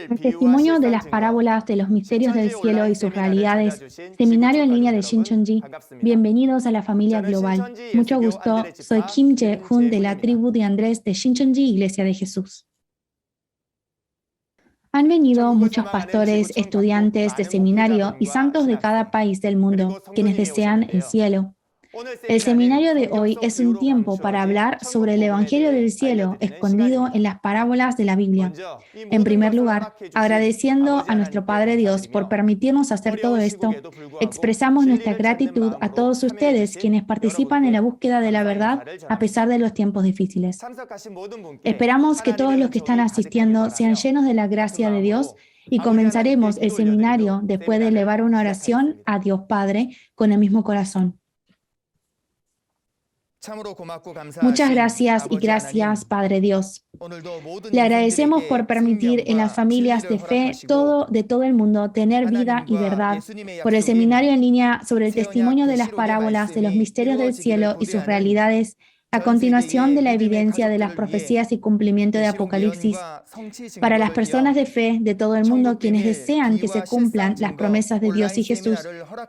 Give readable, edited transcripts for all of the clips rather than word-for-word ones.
El testimonio de las parábolas de los misterios del cielo y sus realidades, seminario en línea de Shincheonji. Bienvenidos a la familia global. Mucho gusto, soy Kim Jae-hoon de la tribu de Andrés de Shincheonji Iglesia de Jesús. Han venido muchos pastores, estudiantes de seminario y santos de cada país del mundo, quienes desean el cielo. El seminario de hoy es un tiempo para hablar sobre el Evangelio del cielo escondido en las parábolas de la Biblia. En primer lugar, agradeciendo a nuestro Padre Dios por permitirnos hacer todo esto, expresamos nuestra gratitud a todos ustedes quienes participan en la búsqueda de la verdad a pesar de los tiempos difíciles. Esperamos que todos los que están asistiendo sean llenos de la gracia de Dios y comenzaremos el seminario después de elevar una oración a Dios Padre con el mismo corazón. Muchas gracias y gracias, Padre Dios. Le agradecemos por permitir en las familias de fe de todo el mundo tener vida y verdad, por el seminario en línea sobre el testimonio de las parábolas de los misterios del cielo y sus realidades, a continuación de la evidencia de las profecías y cumplimiento de Apocalipsis, para las personas de fe de todo el mundo quienes desean que se cumplan las promesas de Dios y Jesús,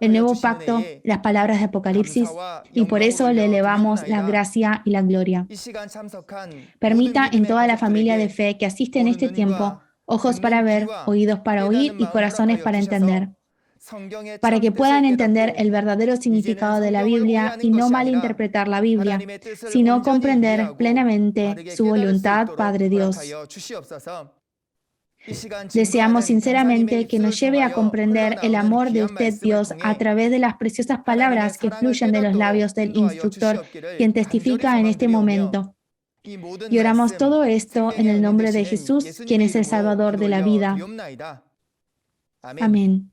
el nuevo pacto, las palabras de Apocalipsis, y por eso le elevamos la gracia y la gloria. Permita en toda la familia de fe que asiste en este tiempo, ojos para ver, oídos para oír y corazones para entender, para que puedan entender el verdadero significado de la Biblia y no malinterpretar la Biblia, sino comprender plenamente su voluntad, Padre Dios. Deseamos sinceramente que nos lleve a comprender el amor de usted, Dios, a través de las preciosas palabras que fluyen de los labios del instructor, quien testifica en este momento. Y oramos todo esto en el nombre de Jesús, quien es el Salvador de la vida. Amén.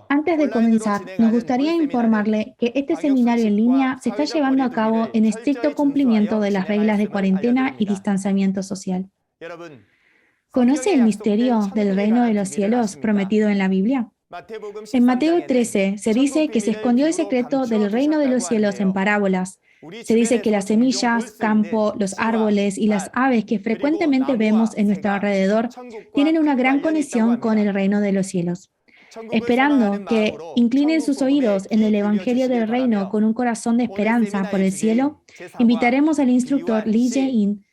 Antes de comenzar, nos gustaría informarle que este seminario en línea se está llevando a cabo en estricto cumplimiento de las reglas de cuarentena y distanciamiento social. ¿Conoce el misterio del reino de los cielos prometido en la Biblia? En Mateo 13 se dice que se escondió el secreto del reino de los cielos en parábolas. Se dice que las semillas, campo, los árboles y las aves que frecuentemente vemos en nuestro alrededor tienen una gran conexión con el reino de los cielos. Esperando que inclinen sus oídos en el Evangelio del Reino con un corazón de esperanza por el cielo, invitaremos al instructor Lee Jae-in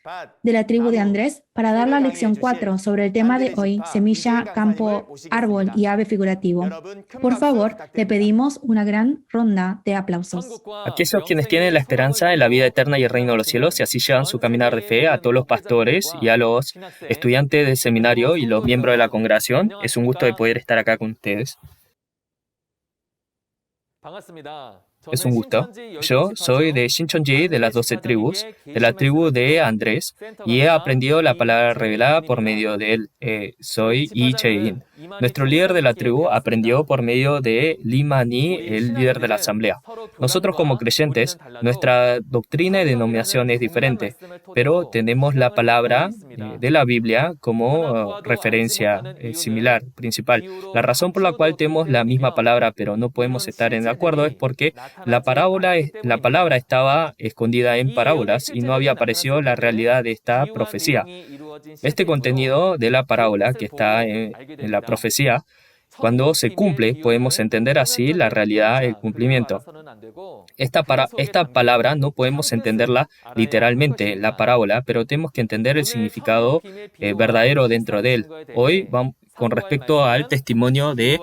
de la tribu de Andrés para dar la lección 4 sobre el tema de hoy, semilla, campo, árbol y ave figurativo. Por favor, le pedimos una gran ronda de aplausos. Aquellos quienes tienen la esperanza en la vida eterna y el reino de los cielos y así llevan su caminar de fe a todos los pastores y a los estudiantes del seminario y los miembros de la congregación, es un gusto de poder estar acá con ustedes. Es un gusto. Yo soy de Shincheonji, de las 12 tribus, de la tribu de Andrés, y he aprendido la palabra revelada por medio de él. Soy Lee Jae-in. Nuestro líder de la tribu aprendió por medio de Lee Man-hee, el líder de la asamblea. Nosotros como creyentes, nuestra doctrina y denominación es diferente, pero tenemos la palabra de la Biblia como referencia similar, principal. La razón por la cual tenemos la misma palabra, pero no podemos estar en acuerdo, es porque la palabra estaba escondida en parábolas y no había aparecido la realidad de esta profecía. Este contenido de la parábola que está en la profecía, cuando se cumple, podemos entender así la realidad del cumplimiento. Esta palabra no podemos entenderla literalmente, la parábola, pero tenemos que entender el significado verdadero dentro de él. Hoy vamos con respecto al testimonio de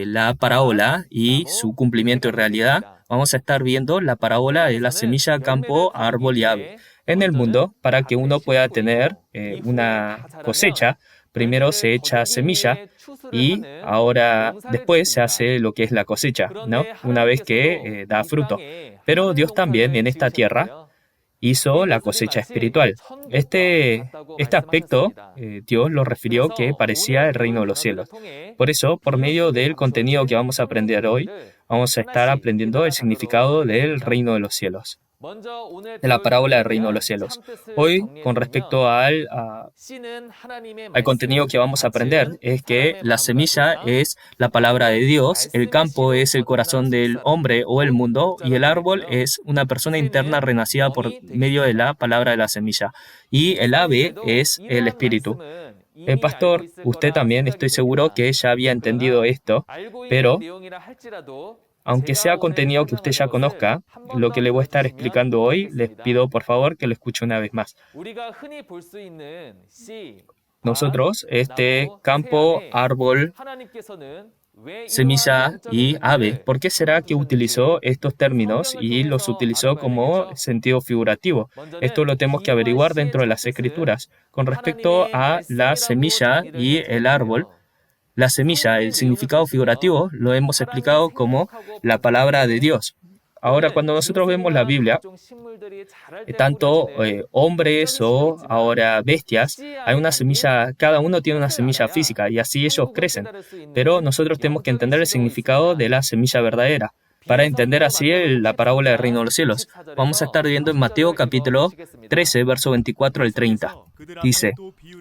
la parábola y su cumplimiento en realidad, vamos a estar viendo la parábola de la semilla, campo, árbol y ave. En el mundo, para que uno pueda tener una cosecha, primero se echa semilla y ahora después se hace lo que es la cosecha, ¿no? Una vez que da fruto. Pero Dios también en esta tierra hizo la cosecha espiritual. Este aspecto Dios lo refirió que parecía el reino de los cielos. Por eso, por medio del contenido que vamos a aprender hoy, vamos a estar aprendiendo el significado del reino de los cielos. de la parábola del reino de los cielos. Hoy, con respecto al contenido que vamos a aprender, es que la semilla es la palabra de Dios, el campo es el corazón del hombre o el mundo, y el árbol es una persona interna renacida por medio de la palabra de la semilla. Y el ave es el espíritu. Pastor, usted también, estoy seguro que ya había entendido esto, pero aunque sea contenido que usted ya conozca, lo que le voy a estar explicando hoy, les pido por favor que lo escuche una vez más. Nosotros, este campo, árbol, semilla y ave, ¿por qué será que utilizó estos términos y los utilizó como sentido figurativo? Esto lo tenemos que averiguar dentro de las Escrituras. Con respecto a la semilla y el árbol, la semilla, el significado figurativo, lo hemos explicado como la palabra de Dios. Ahora, cuando nosotros vemos la Biblia, tanto hombres o ahora bestias, hay una semilla, cada uno tiene una semilla física y así ellos crecen. Pero nosotros tenemos que entender el significado de la semilla verdadera. Para entender así la parábola del reino de los cielos, vamos a estar viendo en Mateo capítulo 13, verso 24 al 30. Dice,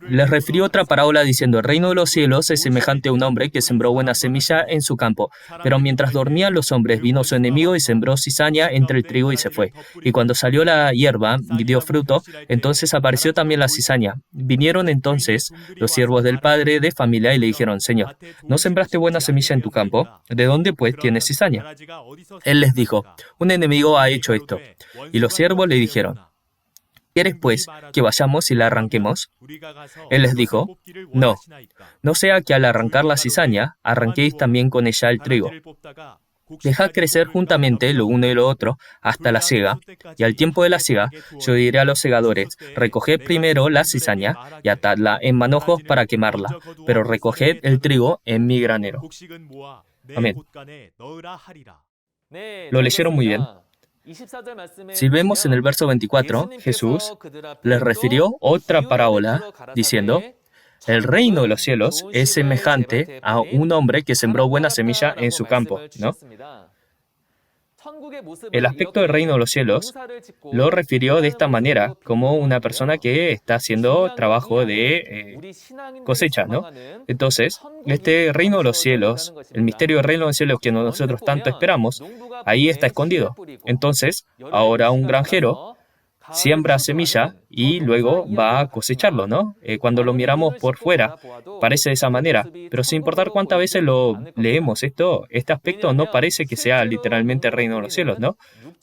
les refirió otra parábola diciendo, el reino de los cielos es semejante a un hombre que sembró buena semilla en su campo. Pero mientras dormían los hombres, vino su enemigo y sembró cizaña entre el trigo y se fue. Y cuando salió la hierba y dio fruto, entonces apareció también la cizaña. Vinieron entonces los siervos del padre de familia y le dijeron, Señor, ¿no sembraste buena semilla en tu campo? ¿De dónde pues tienes cizaña? Él les dijo, un enemigo ha hecho esto. Y los siervos le dijeron, ¿quieres pues que vayamos y la arranquemos? Él les dijo, no sea que al arrancar la cizaña, arranquéis también con ella el trigo. Dejad crecer juntamente lo uno y lo otro hasta la siega, y al tiempo de la siega yo diré a los segadores, recoged primero la cizaña y atadla en manojos para quemarla, pero recoged el trigo en mi granero. Amén. Lo leyeron muy bien. Si vemos en el verso 24, Jesús les refirió otra parábola diciendo, el reino de los cielos es semejante a un hombre que sembró buena semilla en su campo, ¿no? El aspecto del reino de los cielos lo refirió de esta manera, como una persona que está haciendo trabajo de cosecha, ¿no? Entonces, este reino de los cielos, el misterio del reino de los cielos que nosotros tanto esperamos, ahí está escondido. Entonces, ahora un granjero siembra semilla y luego va a cosecharlo, ¿no? Cuando lo miramos por fuera, parece de esa manera, pero sin importar cuántas veces lo leemos, este aspecto no parece que sea literalmente el reino de los cielos, ¿no?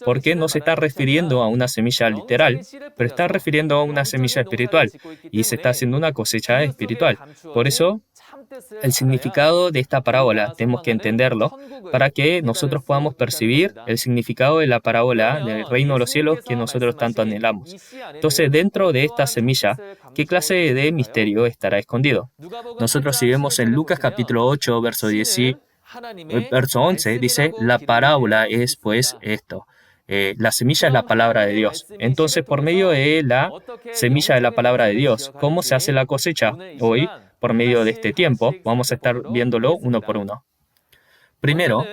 Porque no se está refiriendo a una semilla literal, pero está refiriendo a una semilla espiritual, y se está haciendo una cosecha espiritual. Por eso, el significado de esta parábola tenemos que entenderlo para que nosotros podamos percibir el significado de la parábola del reino de los cielos que nosotros tanto anhelamos. Entonces, dentro de esta semilla, ¿qué clase de misterio estará escondido? Nosotros si vemos en Lucas capítulo 8, verso 11, dice, la parábola es pues esto. La semilla es la palabra de Dios. Entonces, por medio de la semilla de la palabra de Dios, ¿cómo se hace la cosecha? Hoy, por medio de este tiempo, vamos a estar viéndolo uno por uno. Primero,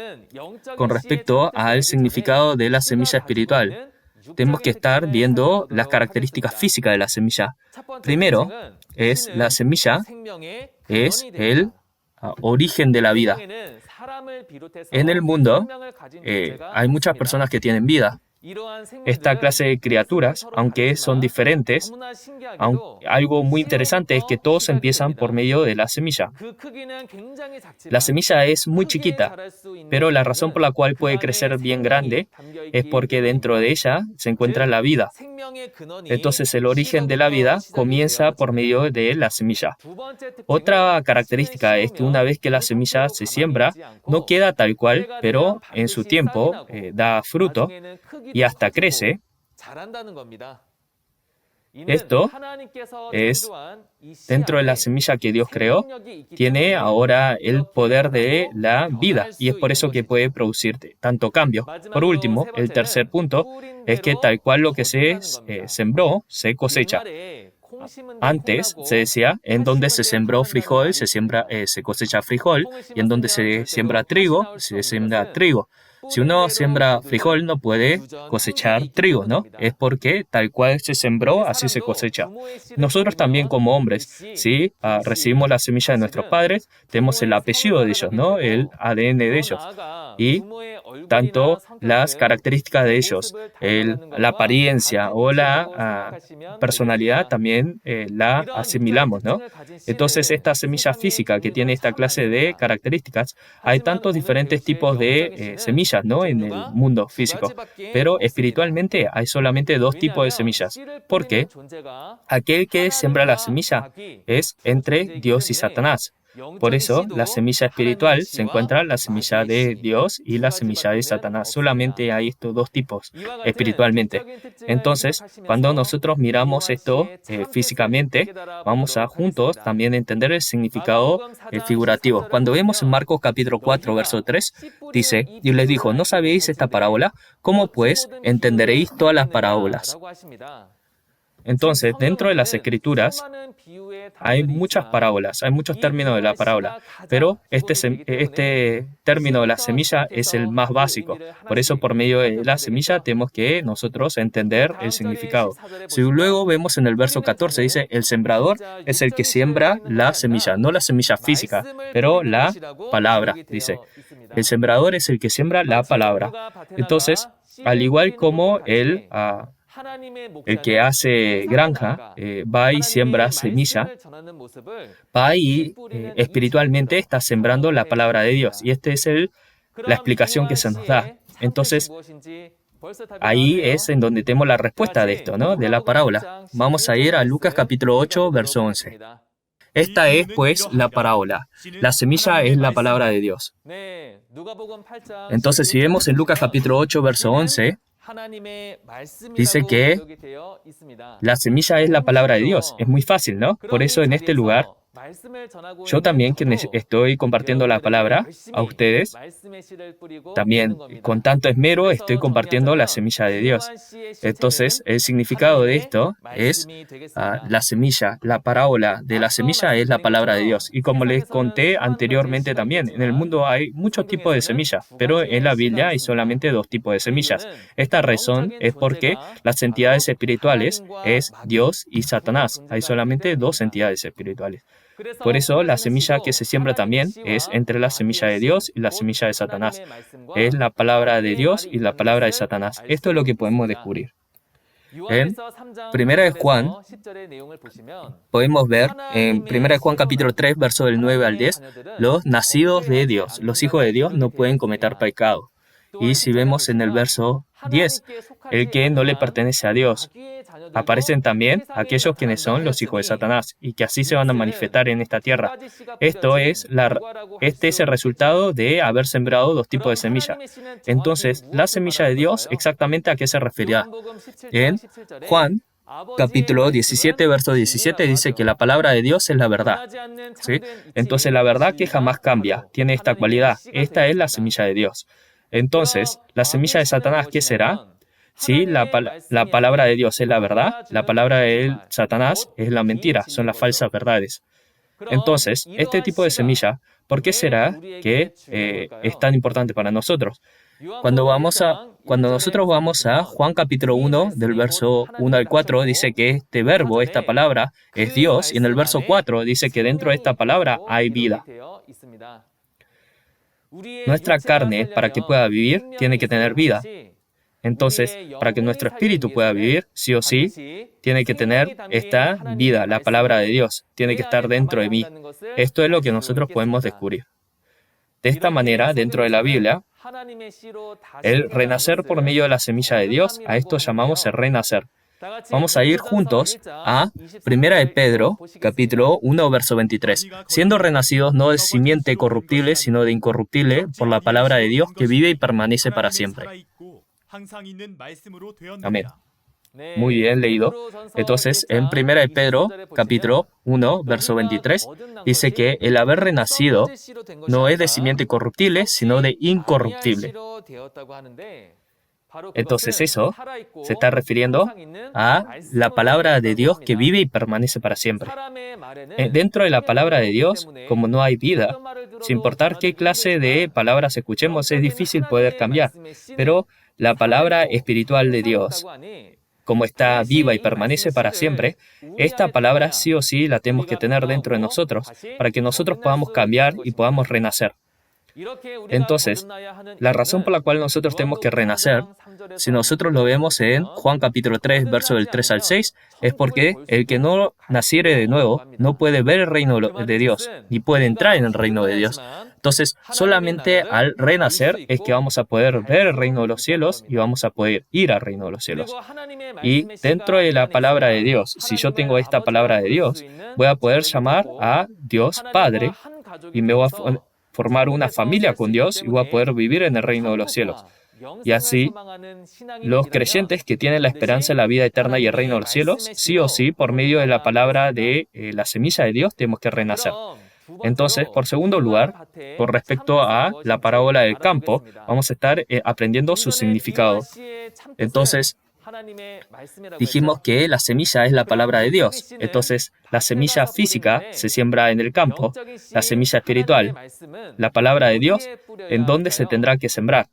con respecto al significado de la semilla espiritual, tenemos que estar viendo las características físicas de la semilla. Primero, la semilla es el origen de la vida. En el mundo hay muchas personas que tienen vida. Esta clase de criaturas, aunque son diferentes, algo muy interesante es que todos empiezan por medio de la semilla. La semilla es muy chiquita, pero la razón por la cual puede crecer bien grande es porque dentro de ella se encuentra la vida. Entonces el origen de la vida comienza por medio de la semilla. Otra característica es que una vez que la semilla se siembra, no queda tal cual, pero en su tiempo da fruto y hasta crece. Esto es, dentro de la semilla que Dios creó, tiene ahora el poder de la vida y es por eso que puede producir tanto cambio. Por último, el tercer punto es que tal cual lo que se sembró, se cosecha. Antes se decía, en donde se sembró frijol, se cosecha frijol, y en donde se siembra trigo, se siembra trigo. Si uno siembra frijol, no puede cosechar trigo, ¿no? Es porque tal cual se sembró, así se cosecha. Nosotros también como hombres, si recibimos la semilla de nuestros padres, tenemos el apellido de ellos, ¿no? El ADN de ellos. Y tanto las características de ellos, la apariencia o la personalidad también la asimilamos, ¿no? Entonces, esta semilla física que tiene esta clase de características, hay tantos diferentes tipos de semillas, ¿no? En el mundo físico, pero espiritualmente hay solamente dos tipos de semillas. ¿Por qué? Aquel que siembra la semilla es entre Dios y Satanás. Por eso, la semilla espiritual se encuentra la semilla de Dios y la semilla de Satanás. Solamente hay estos dos tipos espiritualmente. Entonces, cuando nosotros miramos esto físicamente, vamos a juntos también entender el significado figurativo. Cuando vemos en Marcos capítulo 4, verso 3, dice, y les dijo, ¿no sabéis esta parábola? ¿Cómo pues entenderéis todas las parábolas? Entonces, dentro de las Escrituras hay muchas parábolas, hay muchos términos de la parábola, pero este término de la semilla es el más básico. Por eso, por medio de la semilla, tenemos que nosotros entender el significado. Si luego vemos en el verso 14, dice, el sembrador es el que siembra la semilla, no la semilla física, pero la palabra, dice. El sembrador es el que siembra la palabra. Entonces, al igual como el que hace granja, va y siembra semilla, va y espiritualmente está sembrando la palabra de Dios. Y esta es la explicación que se nos da. Entonces, ahí es en donde tenemos la respuesta de esto, ¿no? De la parábola. Vamos a ir a Lucas capítulo 8, verso 11. Esta es, pues, la parábola. La semilla es la palabra de Dios. Entonces, si vemos en Lucas capítulo 8, verso 11, dice que la semilla es la palabra de Dios. Es muy fácil, ¿no? Por eso en este lugar, yo también que estoy compartiendo la palabra a ustedes, también con tanto esmero estoy compartiendo la semilla de Dios. Entonces, el significado de esto es la semilla, la parábola de la semilla es la palabra de Dios. Y como les conté anteriormente también, en el mundo hay muchos tipos de semillas, pero en la Biblia hay solamente dos tipos de semillas. Esta razón es porque las entidades espirituales es Dios y Satanás. Hay solamente dos entidades espirituales. Por eso la semilla que se siembra también es entre la semilla de Dios y la semilla de Satanás. Es la palabra de Dios y la palabra de Satanás. Esto es lo que podemos descubrir. En 1 de Juan, podemos ver en 1 de Juan capítulo 3, verso del 9 al 10, los nacidos de Dios, los hijos de Dios no pueden cometer pecado. Y si vemos en el verso 10, el que no le pertenece a Dios, aparecen también aquellos quienes son los hijos de Satanás y que así se van a manifestar en esta tierra. Este es el resultado de haber sembrado dos tipos de semilla. Entonces, la semilla de Dios, ¿exactamente a qué se refería? En Juan, capítulo 17, verso 17, dice que la palabra de Dios es la verdad. ¿Sí? Entonces, la verdad que jamás cambia, tiene esta cualidad. Esta es la semilla de Dios. Entonces, la semilla de Satanás, ¿qué será? Si la palabra de Dios es la verdad, la palabra de Satanás es la mentira, son las falsas verdades. Entonces, este tipo de semilla, ¿por qué será que es tan importante para nosotros? Cuando nosotros vamos a Juan capítulo 1, del verso 1 al 4, dice que este verbo, esta palabra, es Dios, y en el verso 4 dice que dentro de esta palabra hay vida. Nuestra carne, para que pueda vivir, tiene que tener vida. Entonces, para que nuestro espíritu pueda vivir, sí o sí, tiene que tener esta vida, la palabra de Dios, tiene que estar dentro de mí. Esto es lo que nosotros podemos descubrir. De esta manera, dentro de la Biblia, el renacer por medio de la semilla de Dios, a esto llamamos el renacer. Vamos a ir juntos a 1 de Pedro, capítulo 1, verso 23. Siendo renacidos no de simiente corruptible, sino de incorruptible, por la palabra de Dios que vive y permanece para siempre. Amén. Muy bien leído. Entonces, en 1 de Pedro, capítulo 1, verso 23, dice que el haber renacido no es de simiente corruptible, sino de incorruptible. Entonces eso se está refiriendo a la palabra de Dios que vive y permanece para siempre. Dentro de la palabra de Dios, como no hay vida, sin importar qué clase de palabras escuchemos, es difícil poder cambiar. Pero la palabra espiritual de Dios, como está viva y permanece para siempre, esta palabra sí o sí la tenemos que tener dentro de nosotros para que nosotros podamos cambiar y podamos renacer. Entonces, la razón por la cual nosotros tenemos que renacer, si nosotros lo vemos en Juan capítulo 3, verso del 3 al 6, es porque el que no naciere de nuevo no puede ver el reino de Dios, ni puede entrar en el reino de Dios. Entonces, solamente al renacer es que vamos a poder ver el reino de los cielos y vamos a poder ir al reino de los cielos. Y dentro de la palabra de Dios, si yo tengo esta palabra de Dios, voy a poder llamar a Dios Padre y me voy a formar una familia con Dios y voy a poder vivir en el reino de los cielos. Y así, los creyentes que tienen la esperanza en la vida eterna y el reino de los cielos, sí o sí, por medio de la palabra de la semilla de Dios, tenemos que renacer. Entonces, por segundo lugar, con respecto a la parábola del campo, vamos a estar aprendiendo su significado. Entonces, dijimos que la semilla es la palabra de Dios. Entonces, la semilla física se siembra en el campo, la semilla espiritual, la palabra de Dios, ¿en dónde se tendrá que sembrar?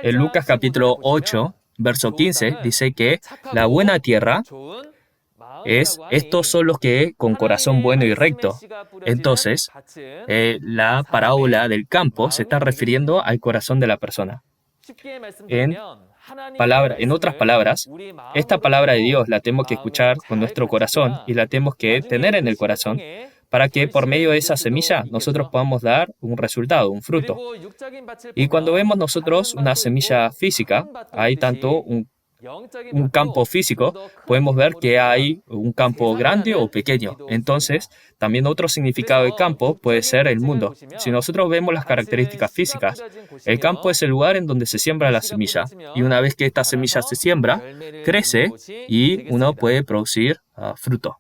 En Lucas capítulo 8, verso 15, dice que la buena tierra estos son los que con corazón bueno y recto. Entonces, la parábola del campo se está refiriendo al corazón de la persona. En otras palabras, esta palabra de Dios la tenemos que escuchar con nuestro corazón y la tenemos que tener en el corazón para que por medio de esa semilla nosotros podamos dar un resultado, un fruto. Y cuando vemos nosotros una semilla física, hay tanto un campo físico, podemos ver que hay un campo grande o pequeño. Entonces, también otro significado de campo puede ser el mundo. Si nosotros vemos las características físicas, el campo es el lugar en donde se siembra la semilla. Y una vez que esta semilla se siembra, crece y uno puede producir fruto.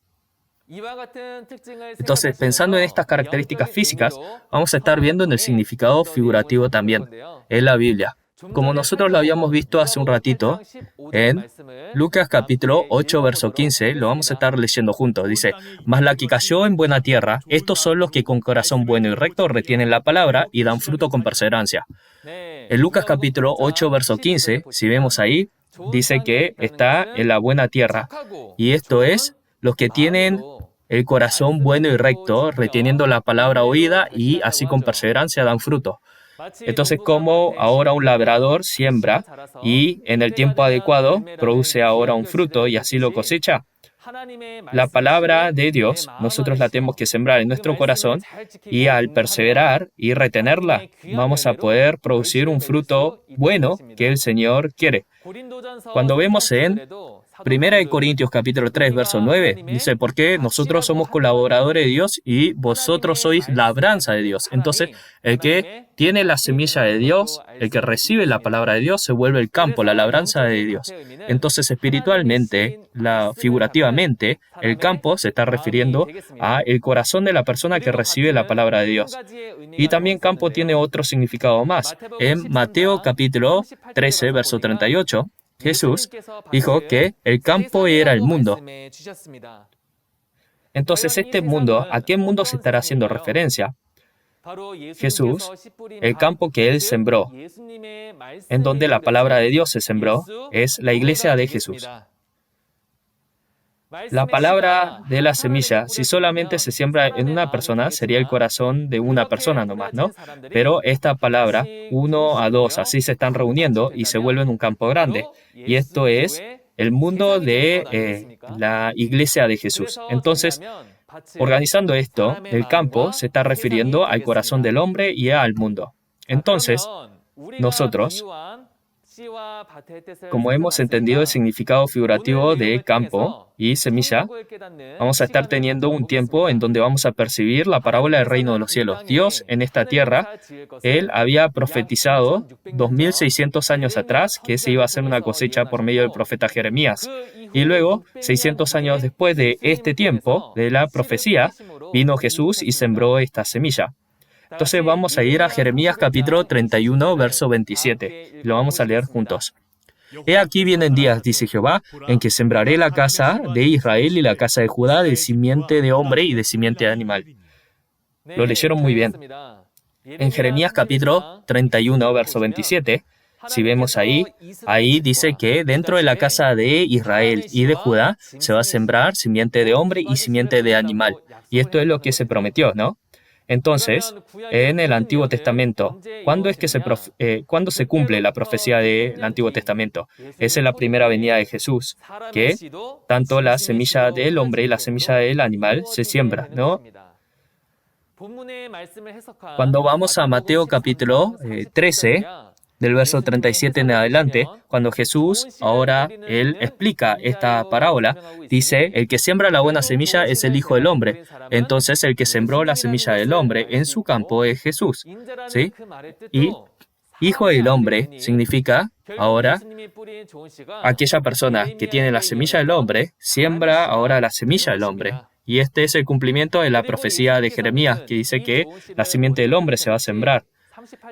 Entonces, pensando en estas características físicas, vamos a estar viendo en el significado figurativo también, en la Biblia. Como nosotros lo habíamos visto hace un ratito, en Lucas capítulo 8, verso 15, lo vamos a estar leyendo juntos. Dice, mas la que cayó en buena tierra, estos son los que con corazón bueno y recto retienen la palabra y dan fruto con perseverancia. En Lucas capítulo 8, verso 15, si vemos ahí, dice que está en la buena tierra. Y esto es los que tienen el corazón bueno y recto, reteniendo la palabra oída y así con perseverancia dan fruto. Entonces, como ahora un labrador siembra y en el tiempo adecuado produce ahora un fruto y así lo cosecha, la palabra de Dios nosotros la tenemos que sembrar en nuestro corazón y al perseverar y retenerla, vamos a poder producir un fruto bueno que el Señor quiere. Cuando vemos en 1 Corintios capítulo 3, verso 9, dice, porque nosotros somos colaboradores de Dios y vosotros sois labranza de Dios. Entonces, el que tiene la semilla de Dios, el que recibe la palabra de Dios, se vuelve el campo, la labranza de Dios. Entonces, espiritualmente, figurativamente, el campo se está refiriendo a el corazón de la persona que recibe la palabra de Dios. Y también campo tiene otro significado más. En Mateo capítulo 13, verso 38, Jesús dijo que el campo era el mundo. Entonces, este mundo, ¿a qué mundo se estará haciendo referencia? Jesús, el campo que Él sembró, en donde la palabra de Dios se sembró, es la iglesia de Jesús. La palabra de la semilla, si solamente se siembra en una persona, sería el corazón de una persona nomás, ¿no? Pero esta palabra, 1 a 2, así se están reuniendo y se vuelven un campo grande. Y esto es el mundo de la iglesia de Jesús. Entonces, organizando esto, el campo se está refiriendo al corazón del hombre y al mundo. Entonces, nosotros, como hemos entendido el significado figurativo de campo y semilla, vamos a estar teniendo un tiempo en donde vamos a percibir la parábola del reino de los cielos. Dios en esta tierra, Él había profetizado 2600 años atrás que se iba a hacer una cosecha por medio del profeta Jeremías. Y luego, 600 años después de este tiempo, de la profecía, vino Jesús y sembró esta semilla. Entonces vamos a ir a Jeremías capítulo 31, verso 27. Lo vamos a leer juntos. He aquí vienen días, dice Jehová, en que sembraré la casa de Israel y la casa de Judá de simiente de hombre y de simiente de animal. Lo leyeron muy bien. En Jeremías capítulo 31, verso 27, si vemos ahí dice que dentro de la casa de Israel y de Judá se va a sembrar simiente de hombre y simiente de animal. Y esto es lo que se prometió, ¿no? Entonces, en el Antiguo Testamento, ¿cuándo se cumple la profecía del Antiguo Testamento? Es en la primera venida de Jesús, que tanto la semilla del hombre y la semilla del animal se siembra, ¿no? Cuando vamos a Mateo capítulo 13, del verso 37 en adelante, cuando Jesús, ahora Él explica esta parábola, dice, el que siembra la buena semilla es el Hijo del Hombre. Entonces, el que sembró la semilla del hombre en su campo es Jesús, ¿sí? Y Hijo del Hombre significa, ahora, aquella persona que tiene la semilla del hombre, siembra ahora la semilla del hombre. Y este es el cumplimiento de la profecía de Jeremías, que dice que la simiente del hombre se va a sembrar.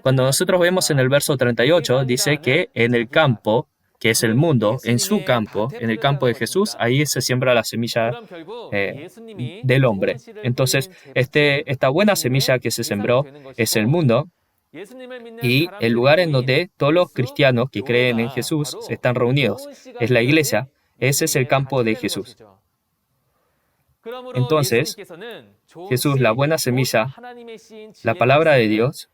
Cuando nosotros vemos en el verso 38, dice que en el campo, que es el mundo, en su campo, en el campo de Jesús, ahí se siembra la semilla del hombre. Entonces, esta buena semilla que se sembró es el mundo y el lugar en donde todos los cristianos que creen en Jesús están reunidos. Es la iglesia, ese es el campo de Jesús. Entonces, Jesús, la buena semilla, la palabra de Dios,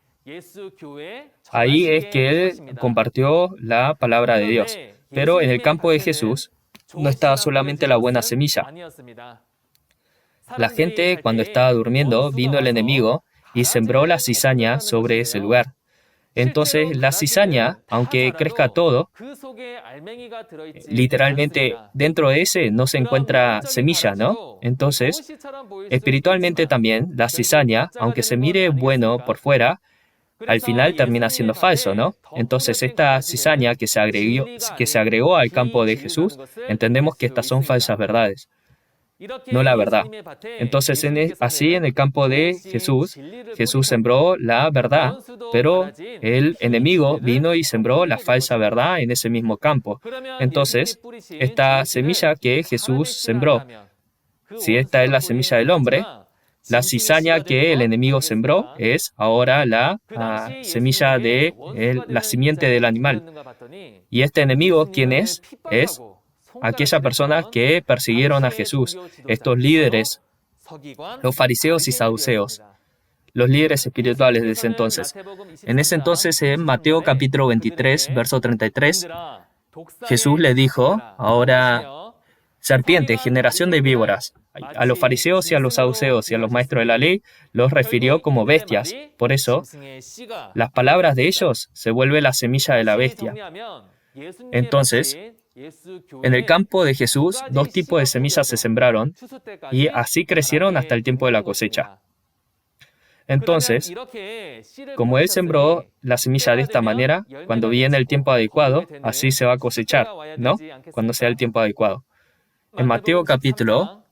ahí es que Él compartió la palabra de Dios. Pero en el campo de Jesús no estaba solamente la buena semilla. La gente, cuando estaba durmiendo, vino el enemigo y sembró la cizaña sobre ese lugar. Entonces, la cizaña, aunque crezca todo, literalmente dentro de ese no se encuentra semilla, ¿no? Entonces, espiritualmente también, la cizaña, aunque se mire bueno por fuera, al final termina siendo falso, ¿no? Entonces, esta cizaña que se agregó al campo de Jesús, entendemos que estas son falsas verdades, no la verdad. Entonces, así en el campo de Jesús, Jesús sembró la verdad, pero el enemigo vino y sembró la falsa verdad en ese mismo campo. Entonces, esta semilla que Jesús sembró, si esta es la semilla del hombre, la cizaña que el enemigo sembró es ahora la semilla de la simiente del animal. Y este enemigo, ¿quién es? Es aquellas personas que persiguieron a Jesús, estos líderes, los fariseos y saduceos, los líderes espirituales de ese entonces. En ese entonces, en Mateo capítulo 23, verso 33, Jesús le dijo, ahora, serpiente, generación de víboras. A los fariseos y a los saduceos y a los maestros de la ley los refirió como bestias. Por eso, las palabras de ellos se vuelve la semilla de la bestia. Entonces, en el campo de Jesús, dos tipos de semillas se sembraron y así crecieron hasta el tiempo de la cosecha. Entonces, como Él sembró la semilla de esta manera, cuando viene el tiempo adecuado, así se va a cosechar, ¿no? Cuando sea el tiempo adecuado. En Mateo capítulo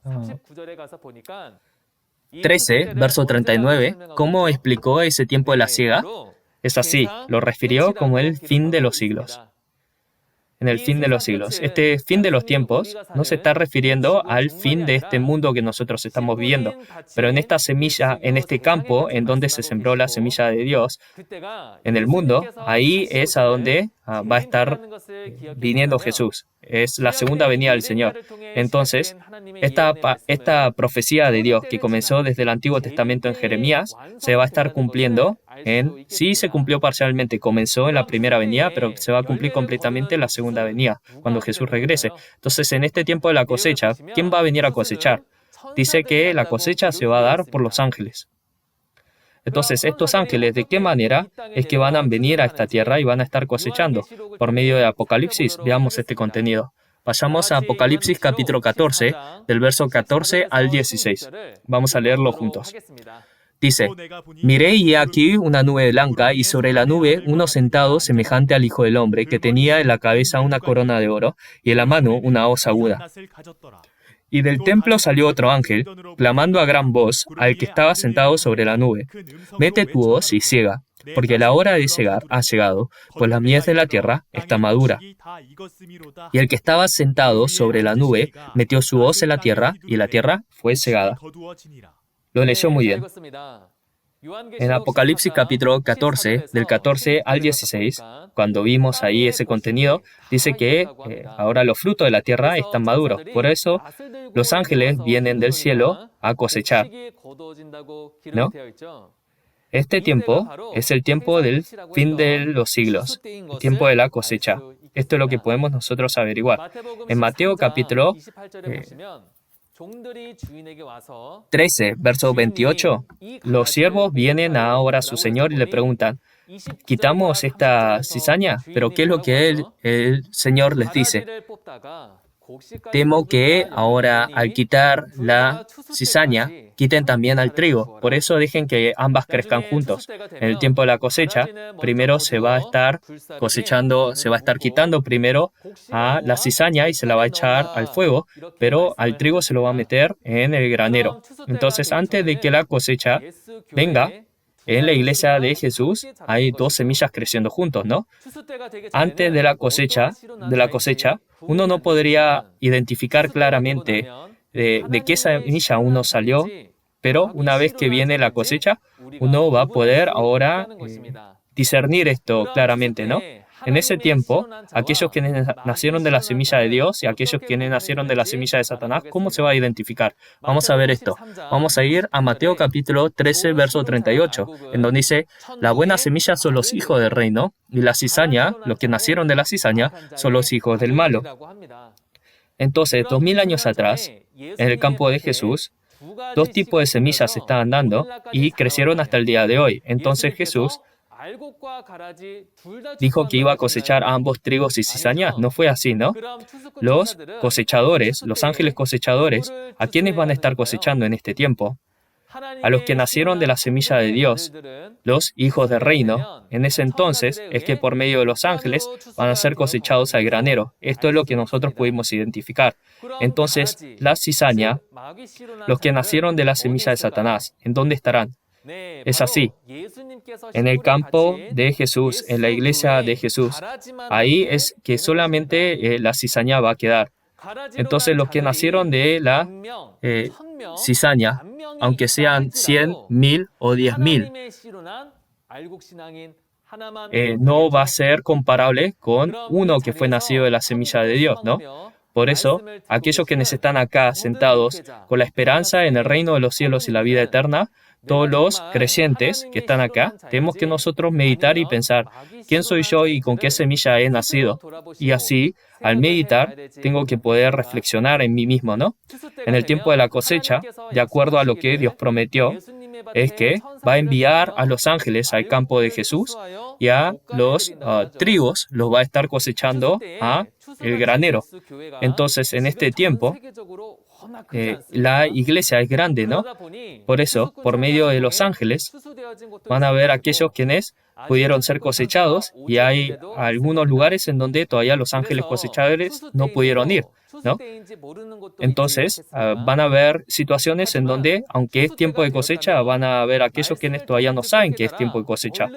13, verso 39, ¿cómo explicó ese tiempo de la siega? Es así, lo refirió como el fin de los siglos. En el fin de los siglos. Este fin de los tiempos no se está refiriendo al fin de este mundo que nosotros estamos viviendo, pero en esta semilla, en este campo en donde se sembró la semilla de Dios, en el mundo, ahí es a donde va a estar viniendo Jesús. Es la segunda venida del Señor. Entonces, esta profecía de Dios que comenzó desde el Antiguo Testamento en Jeremías, se va a estar cumpliendo sí se cumplió parcialmente, comenzó en la primera venida, pero se va a cumplir completamente en la segunda venida, cuando Jesús regrese. Entonces, en este tiempo de la cosecha, ¿quién va a venir a cosechar? Dice que la cosecha se va a dar por los ángeles. Entonces, estos ángeles, ¿de qué manera es que van a venir a esta tierra y van a estar cosechando? Por medio de Apocalipsis, veamos este contenido. Vayamos a Apocalipsis capítulo 14, del verso 14 al 16. Vamos a leerlo juntos. Dice, miré y he aquí una nube blanca, y sobre la nube uno sentado semejante al Hijo del Hombre, que tenía en la cabeza una corona de oro, y en la mano una hoz aguda. Y del templo salió otro ángel, clamando a gran voz al que estaba sentado sobre la nube, mete tu hoz y ciega, porque la hora de cegar ha llegado, pues la mies de la tierra está madura. Y el que estaba sentado sobre la nube metió su hoz en la tierra, y la tierra fue cegada. Lo leyó muy bien. En Apocalipsis capítulo 14, del 14 al 16, cuando vimos ahí ese contenido, dice que ahora los frutos de la tierra están maduros. Por eso los ángeles vienen del cielo a cosechar, ¿no? Este tiempo es el tiempo del fin de los siglos, el tiempo de la cosecha. Esto es lo que podemos nosotros averiguar. En Mateo capítulo 13, verso 28, los siervos vienen ahora a su señor y le preguntan, ¿quitamos esta cizaña? Pero ¿qué es lo que el señor les dice? Temo que ahora al quitar la cizaña, quiten también al trigo. Por eso dejen que ambas crezcan juntos. En el tiempo de la cosecha, primero se va a estar cosechando, se va a estar quitando primero a la cizaña y se la va a echar al fuego, pero al trigo se lo va a meter en el granero. Entonces, antes de que la cosecha venga, en la iglesia de Jesús hay dos semillas creciendo juntos, ¿no? Antes de la cosecha, uno no podría identificar claramente de qué semilla uno salió, pero una vez que viene la cosecha, uno va a poder ahora discernir esto claramente, ¿no? En ese tiempo, aquellos que nacieron de la semilla de Dios y aquellos que nacieron de la semilla de Satanás, ¿cómo se va a identificar? Vamos a ver esto. Vamos a ir a Mateo capítulo 13, verso 38, en donde dice, la buena semilla son los hijos del reino, y la cizaña, los que nacieron de la cizaña, son los hijos del malo. Entonces, 2000 años atrás, en el campo de Jesús, dos tipos de semillas se estaban dando y crecieron hasta el día de hoy. Entonces Jesús dijo que iba a cosechar ambos trigos y cizañas. No fue así, ¿no? Los cosechadores, los ángeles cosechadores, ¿a quiénes van a estar cosechando en este tiempo? A los que nacieron de la semilla de Dios, los hijos del reino. En ese entonces es que por medio de los ángeles van a ser cosechados al granero. Esto es lo que nosotros pudimos identificar. Entonces, la cizaña, los que nacieron de la semilla de Satanás, ¿en dónde estarán? Es así, en el campo de Jesús, en la iglesia de Jesús. Ahí es que solamente la cizaña va a quedar. Entonces los que nacieron de la cizaña, aunque sean 100, 1000 o 10,000, no va a ser comparable con uno que fue nacido de la semilla de Dios, ¿no? Por eso, aquellos quienes están acá sentados con la esperanza en el reino de los cielos y la vida eterna, todos los creyentes que están acá, tenemos que nosotros meditar y pensar, ¿quién soy yo y con qué semilla he nacido? Y así, al meditar, tengo que poder reflexionar en mí mismo, ¿no? En el tiempo de la cosecha, de acuerdo a lo que Dios prometió, es que va a enviar a los ángeles al campo de Jesús y a los trigos los va a estar cosechando a el granero. Entonces, en este tiempo, la iglesia es grande, ¿no? Por eso, por medio de los ángeles, van a ver aquellos quienes pudieron ser cosechados y hay algunos lugares en donde todavía los ángeles cosechadores no pudieron ir, ¿no? Entonces, van a haber situaciones en donde, aunque es tiempo de cosecha, van a haber aquellos quienes todavía no saben que es tiempo de cosecha.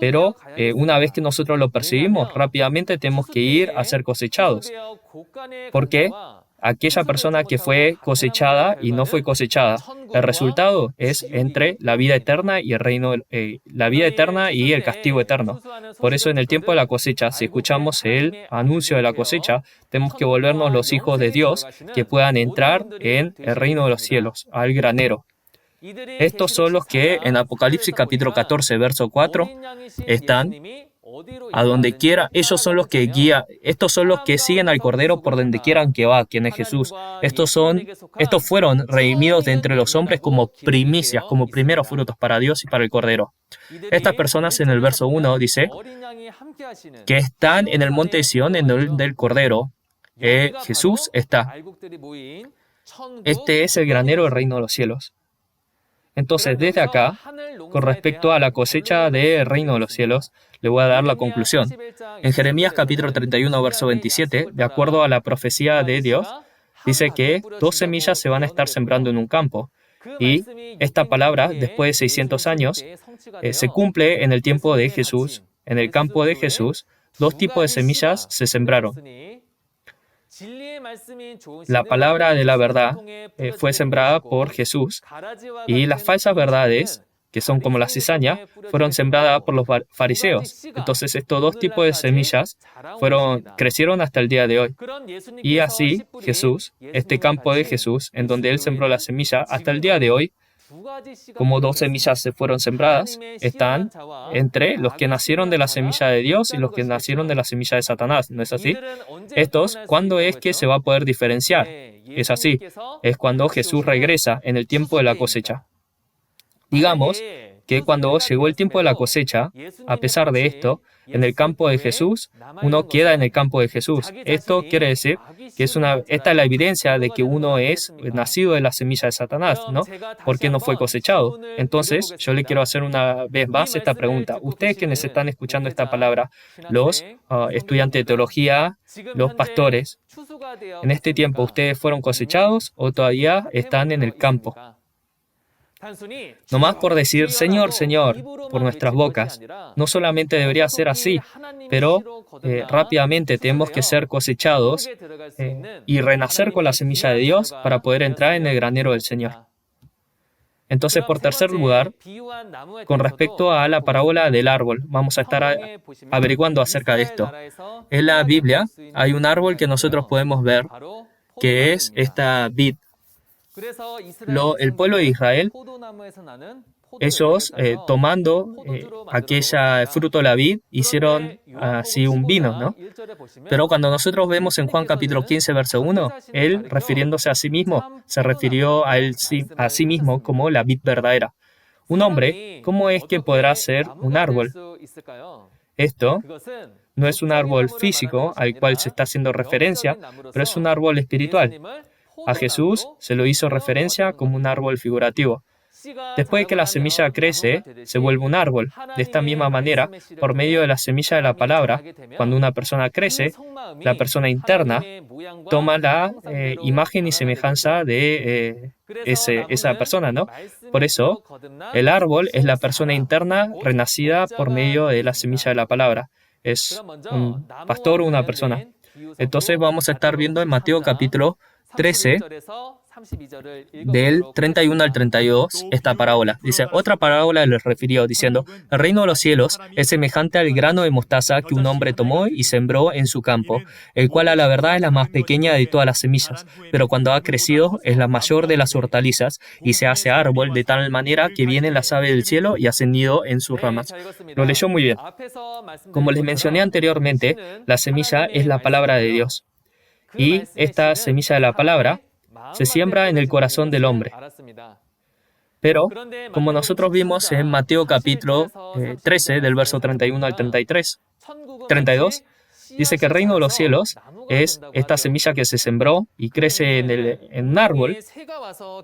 Pero una vez que nosotros lo percibimos, rápidamente tenemos que ir a ser cosechados. Porque aquella persona que fue cosechada y no fue cosechada, el resultado es entre la vida eterna y el reino, la vida eterna y el castigo eterno. Por eso en el tiempo de la cosecha, si escuchamos el anuncio de la cosecha, tenemos que volvernos los hijos de Dios que puedan entrar en el reino de los cielos, al granero. Estos son los que en Apocalipsis capítulo 14, verso 4, están a donde quiera. Ellos son los que guían, estos son los que siguen al Cordero por donde quieran que va, quien es Jesús. Estos fueron redimidos de entre los hombres como primicias, como primeros frutos para Dios y para el Cordero. Estas personas en el verso 1 dice que están en el monte de Sión, en el del Cordero. Jesús está. Este es el granero del reino de los cielos. Entonces, desde acá, con respecto a la cosecha del reino de los cielos, le voy a dar la conclusión. En Jeremías capítulo 31, verso 27, de acuerdo a la profecía de Dios, dice que 2 semillas se van a estar sembrando en un campo. Y esta palabra, después de 600 años, se cumple en el tiempo de Jesús. En el campo de Jesús, 2 tipos de semillas se sembraron. La palabra de la verdad fue sembrada por Jesús y las falsas verdades que son como la cizaña, fueron sembradas por los fariseos. Entonces estos dos tipos de semillas crecieron hasta el día de hoy. Y así Jesús, este campo de Jesús, en donde Él sembró la semilla, hasta el día de hoy, como dos semillas se fueron sembradas, están entre los que nacieron de la semilla de Dios y los que nacieron de la semilla de Satanás. ¿No es así? Estos, ¿cuándo es que se va a poder diferenciar? Es así, es cuando Jesús regresa en el tiempo de la cosecha. Digamos que cuando llegó el tiempo de la cosecha, a pesar de esto, en el campo de Jesús, uno queda en el campo de Jesús. Esto quiere decir que esta es la evidencia de que uno es nacido de la semilla de Satanás, ¿no? Porque no fue cosechado. Entonces, yo le quiero hacer una vez más esta pregunta. Ustedes quienes están escuchando esta palabra, los estudiantes de teología, los pastores, en este tiempo, ¿ustedes fueron cosechados o todavía están en el campo? No más por decir Señor, Señor, por nuestras bocas. No solamente debería ser así, pero rápidamente tenemos que ser cosechados y renacer con la semilla de Dios para poder entrar en el granero del Señor. Entonces, por tercer lugar, con respecto a la parábola del árbol, vamos a estar averiguando acerca de esto. En la Biblia hay un árbol que nosotros podemos ver, que es esta vid. El pueblo de Israel, ellos tomando aquella fruto de la vid, hicieron así un vino, ¿no? Pero cuando nosotros vemos en Juan capítulo 15, verso 1, él, refiriéndose a sí mismo, se refirió a sí mismo como la vid verdadera. Un hombre, ¿cómo es que podrá ser un árbol? Esto no es un árbol físico al cual se está haciendo referencia, pero es un árbol espiritual. A Jesús se lo hizo referencia como un árbol figurativo. Después de que la semilla crece, se vuelve un árbol. De esta misma manera, por medio de la semilla de la palabra, cuando una persona crece, la persona interna toma la imagen y semejanza de esa persona, ¿no? Por eso, el árbol es la persona interna renacida por medio de la semilla de la palabra. Es un pastor o una persona. Entonces vamos a estar viendo en Mateo capítulo 13, del 31 al 32, esta parábola. Dice, otra parábola les refirió, diciendo, el reino de los cielos es semejante al grano de mostaza que un hombre tomó y sembró en su campo, el cual a la verdad es la más pequeña de todas las semillas, pero cuando ha crecido es la mayor de las hortalizas y se hace árbol de tal manera que vienen las aves del cielo y hacen nido en sus ramas. Lo leyó muy bien. Como les mencioné anteriormente, la semilla es la palabra de Dios. Y esta semilla de la palabra se siembra en el corazón del hombre. Pero, como nosotros vimos en Mateo capítulo 13, del verso 31 al 32, dice que el reino de los cielos es esta semilla que se sembró y crece en un árbol,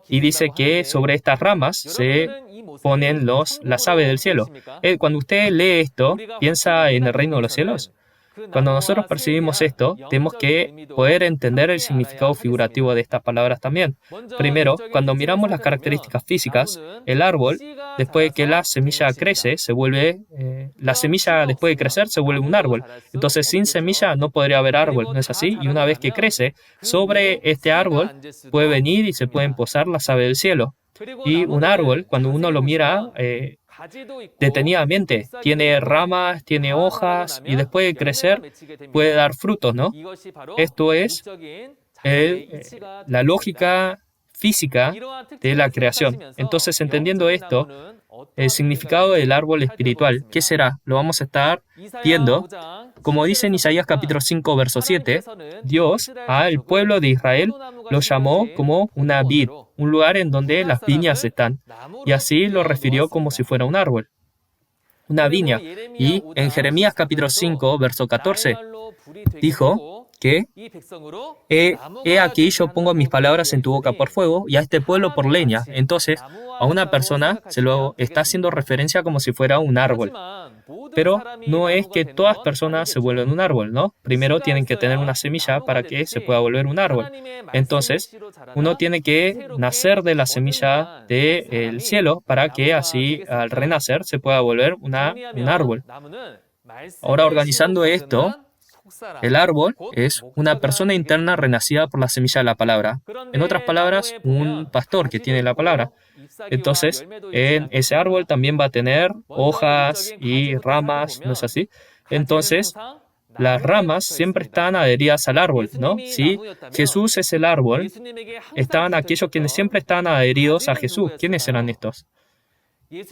y dice que sobre estas ramas se ponen las aves del cielo. Cuando usted lee esto, ¿piensa en el reino de los cielos? Cuando nosotros percibimos esto, tenemos que poder entender el significado figurativo de estas palabras también. Primero, cuando miramos las características físicas, el árbol, después de que la semilla crece, la semilla después de crecer se vuelve un árbol. Entonces, sin semilla no podría haber árbol, ¿no es así? Y una vez que crece, sobre este árbol puede venir y se pueden posar las aves del cielo. Y un árbol, cuando uno lo mira detenidamente, tiene ramas, tiene hojas y después de crecer puede dar frutos, ¿no? Esto es la lógica física de la creación. Entonces, entendiendo esto, el significado del árbol espiritual, ¿qué será? Lo vamos a estar viendo. Como dice en Isaías capítulo 5, verso 7, Dios al pueblo de Israel lo llamó como una vid, un lugar en donde las viñas están, y así lo refirió como si fuera un árbol, una viña. Y en Jeremías capítulo 5, verso 14, dijo que he aquí yo pongo mis palabras en tu boca por fuego y a este pueblo por leña. Entonces, a una persona se lo está haciendo referencia como si fuera un árbol. Pero no es que todas personas se vuelven un árbol, ¿no? Primero tienen que tener una semilla para que se pueda volver un árbol. Entonces, uno tiene que nacer de la semilla del cielo para que así, al renacer, se pueda volver un árbol. Ahora, organizando esto, El árbol es una persona interna renacida por la semilla de la palabra. En otras palabras, un pastor que tiene la palabra. Entonces, en ese árbol también va a tener hojas y ramas, ¿no es así? Entonces, las ramas siempre están adheridas al árbol, ¿no? Si Jesús es el árbol, estaban aquellos quienes siempre estaban adheridos a Jesús. ¿Quiénes eran estos?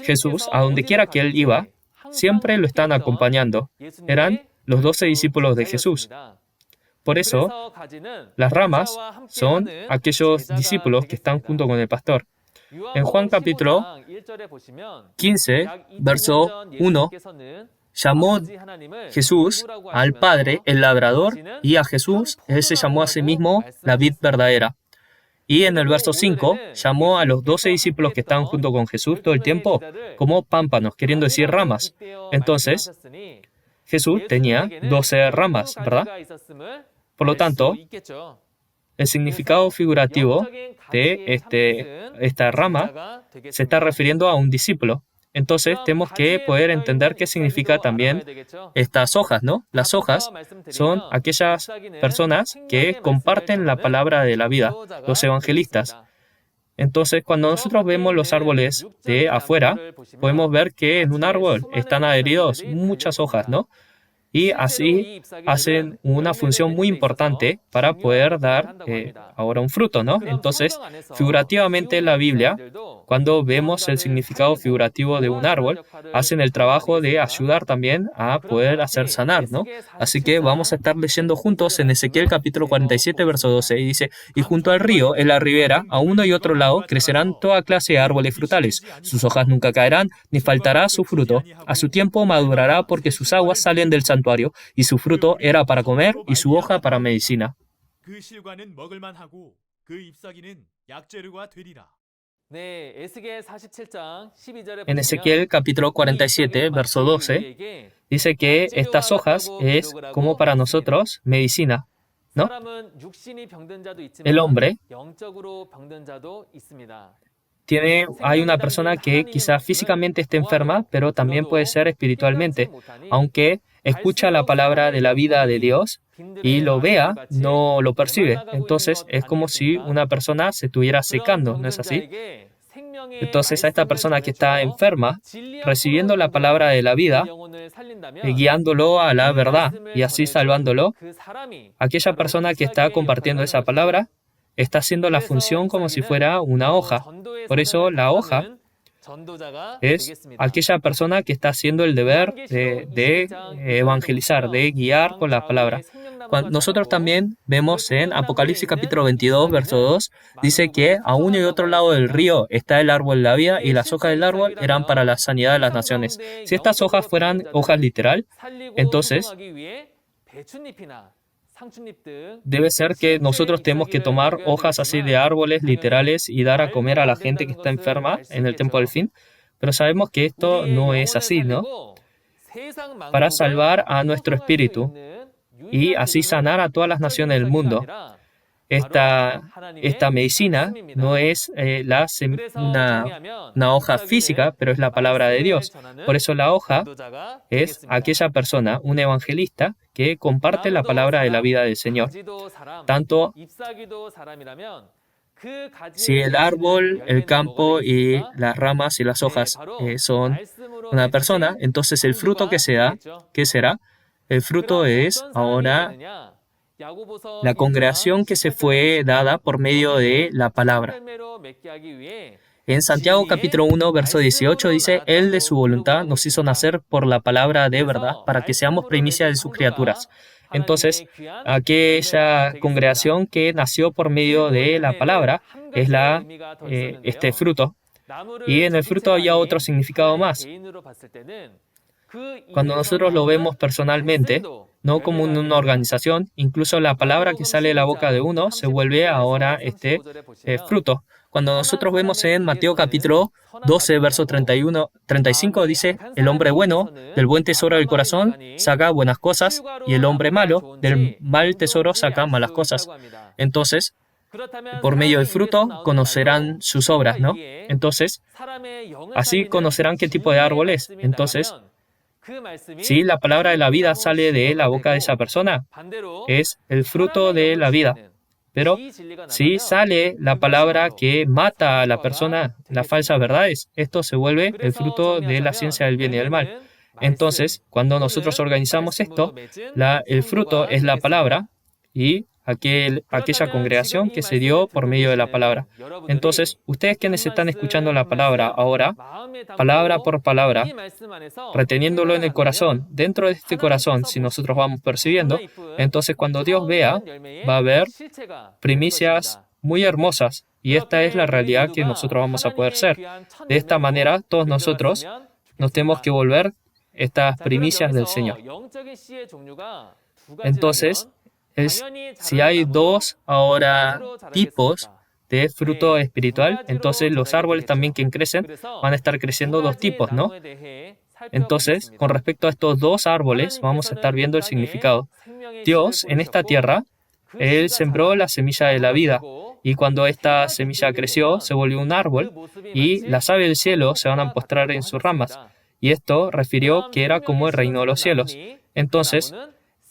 Jesús, a donde quiera que él iba, siempre lo están acompañando. Eran los 12 discípulos de Jesús. Por eso, las ramas son aquellos discípulos que están junto con el pastor. En Juan capítulo 15, verso 1, llamó Jesús al Padre el labrador y a Jesús, él se llamó a sí mismo la vid verdadera. Y en el verso 5, llamó a los 12 discípulos que estaban junto con Jesús todo el tiempo como pámpanos, queriendo decir ramas. Entonces, Jesús tenía 12 ramas, ¿verdad? Por lo tanto, el significado figurativo de esta rama se está refiriendo a un discípulo. Entonces, tenemos que poder entender qué significa también estas hojas, ¿no? Las hojas son aquellas personas que comparten la palabra de la vida, los evangelistas. Entonces, cuando nosotros vemos los árboles de afuera, podemos ver que en un árbol están adheridos muchas hojas, ¿no? Y así hacen una función muy importante para poder dar ahora un fruto, ¿no? Entonces, figurativamente en la Biblia, cuando vemos el significado figurativo de un árbol, hacen el trabajo de ayudar también a poder hacer sanar, ¿no? Así que vamos a estar leyendo juntos en Ezequiel capítulo 47, verso 12, y dice: y junto al río, en la ribera, a uno y otro lado, crecerán toda clase de árboles frutales. Sus hojas nunca caerán, ni faltará su fruto. A su tiempo madurará, porque sus aguas salen del santuario, y su fruto era para comer y su hoja para medicina. En Ezequiel capítulo 47, verso 12, dice que estas hojas es como para nosotros medicina, ¿no? El hombre hay una persona que quizás físicamente esté enferma, pero también puede ser espiritualmente. Aunque escucha la palabra de la vida de Dios y lo vea, no lo percibe. Entonces es como si una persona se estuviera secando, ¿no es así? Entonces a esta persona que está enferma, recibiendo la palabra de la vida, guiándolo a la verdad y así salvándolo, aquella persona que está compartiendo esa palabra está haciendo la función como si fuera una hoja. Por eso la hoja es aquella persona que está haciendo el deber de evangelizar, de guiar con la palabra. Nosotros también vemos en Apocalipsis capítulo 22, verso 2, dice que a uno y otro lado del río está el árbol de la vida y las hojas del árbol eran para la sanidad de las naciones. Si estas hojas fueran hojas literal, entonces debe ser que nosotros tenemos que tomar hojas así de árboles literales y dar a comer a la gente que está enferma en el tiempo del fin. Pero sabemos que esto no es así, ¿no? Para salvar a nuestro espíritu y así sanar a todas las naciones del mundo. Esta medicina no es una hoja física, pero es la palabra de Dios. Por eso la hoja es aquella persona, un evangelista, que comparte la palabra de la vida del Señor. Tanto si el árbol, el campo y las ramas y las hojas son una persona, entonces el fruto que se da, ¿qué será? El fruto es ahora la congregación que se fue dada por medio de la palabra. En Santiago capítulo 1, verso 18 dice: Él de su voluntad nos hizo nacer por la palabra de verdad, para que seamos primicia de sus criaturas. Entonces, aquella congregación que nació por medio de la palabra es este fruto. Y en el fruto había otro significado más. Cuando nosotros lo vemos personalmente, no como una organización, incluso la palabra que sale de la boca de uno se vuelve ahora fruto. Cuando nosotros vemos en Mateo capítulo 12, verso 35, dice: el hombre bueno, del buen tesoro del corazón, saca buenas cosas, y el hombre malo, del mal tesoro, saca malas cosas. Entonces, por medio del fruto, conocerán sus obras, ¿no? Entonces, así conocerán qué tipo de árbol es. Entonces, si la palabra de la vida sale de la boca de esa persona, es el fruto de la vida. Pero si sale la palabra que mata a la persona, las falsas verdades, esto se vuelve el fruto de la ciencia del bien y del mal. Entonces, cuando nosotros organizamos esto, el fruto es la palabra y aquella congregación que se dio por medio de la palabra. Entonces, ustedes quienes están escuchando la palabra ahora, palabra por palabra, reteniéndolo en el corazón, dentro de este corazón, si nosotros vamos percibiendo, entonces cuando Dios vea, va a haber primicias muy hermosas. Y esta es la realidad que nosotros vamos a poder ser. De esta manera, todos nosotros nos tenemos que volver estas primicias del Señor. Entonces, si hay dos ahora tipos de fruto espiritual, entonces los árboles también que crecen van a estar creciendo dos tipos, ¿no? Entonces, con respecto a estos dos árboles, vamos a estar viendo el significado. Dios, en esta tierra, Él sembró la semilla de la vida, y cuando esta semilla creció, se volvió un árbol, y las aves del cielo se van a postrar en sus ramas. Y esto refirió que era como el reino de los cielos. Entonces,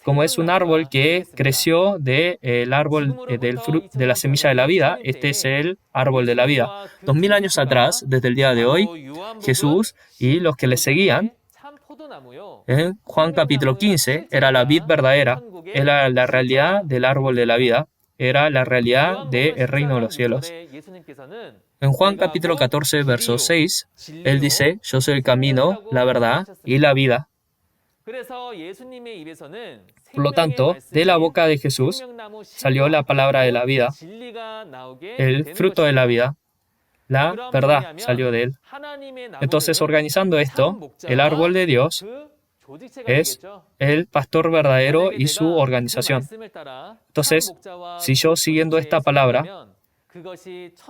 como es un árbol que creció del árbol de la semilla de la vida, este es el árbol de la vida. 2000 años atrás, desde el día de hoy, Jesús y los que le seguían, en Juan capítulo 15, era la vid verdadera, era la realidad del árbol de la vida, era la realidad del reino de los cielos. En Juan capítulo 14, verso 6, Él dice, yo soy el camino, la verdad y la vida. Por lo tanto, de la boca de Jesús salió la palabra de la vida, el fruto de la vida, la verdad salió de Él. Entonces, organizando esto, el árbol de Dios es el pastor verdadero y su organización. Entonces, si yo siguiendo esta palabra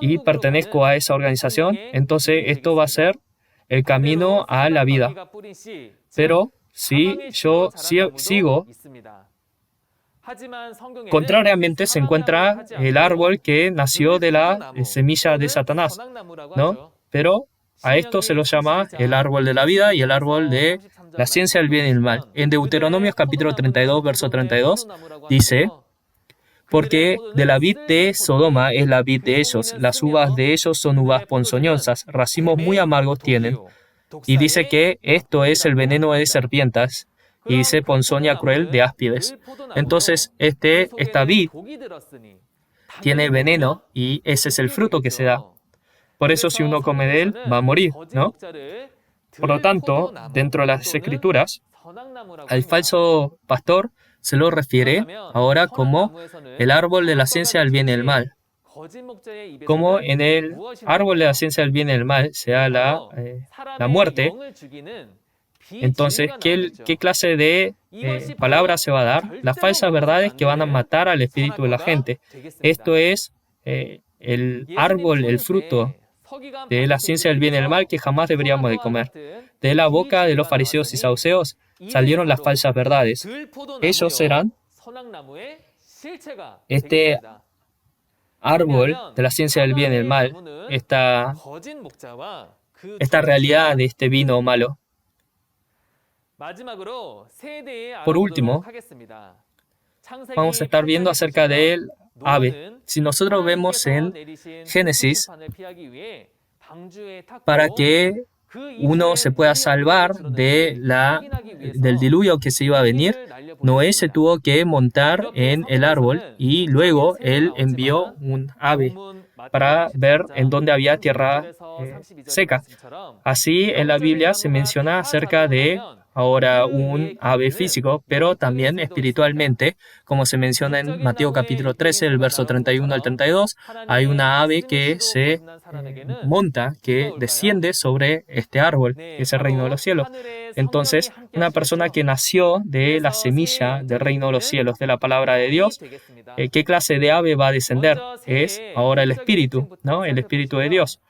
y pertenezco a esa organización, entonces esto va a ser el camino a la vida. Pero si yo sigo, contrariamente se encuentra el árbol que nació de la semilla de Satanás, ¿no? Pero a esto se lo llama el árbol de la vida y el árbol de la ciencia del bien y el mal. En Deuteronomio capítulo 32, verso 32, dice, porque de la vid de Sodoma es la vid de ellos, las uvas de ellos son uvas ponzoñosas, racimos muy amargos tienen. Y dice que esto es el veneno de serpientes, y dice ponzoña cruel de áspides. Entonces, esta vid tiene veneno y ese es el fruto que se da. Por eso, si uno come de él, va a morir, ¿no? Por lo tanto, dentro de las Escrituras, al falso pastor se lo refiere ahora como el árbol de la ciencia del bien y el mal. Como en el árbol de la ciencia del bien y el mal sea la muerte, entonces, ¿qué clase de palabra se va a dar? Las falsas verdades que van a matar al espíritu de la gente. Esto es el árbol, el fruto de la ciencia del bien y el mal que jamás deberíamos de comer. De la boca de los fariseos y saduceos salieron las falsas verdades. Ellos eran este árbol de la ciencia del bien y el mal, esta realidad de este vino malo. Por último, vamos a estar viendo acerca del ave. Si nosotros vemos en Génesis, para que uno se pueda salvar del diluvio que se iba a venir, Noé se tuvo que montar en el árbol y luego él envió un ave para ver en dónde había tierra seca. Así en la Biblia se menciona acerca de ahora un ave físico, pero también espiritualmente, como se menciona en Mateo capítulo 13, el verso 31 al 32, hay una ave que se monta, que desciende sobre este árbol, que es el reino de los cielos. Entonces, una persona que nació de la semilla del reino de los cielos, de la palabra de Dios, ¿qué clase de ave va a descender? Es ahora el espíritu, ¿no? El espíritu de Dios.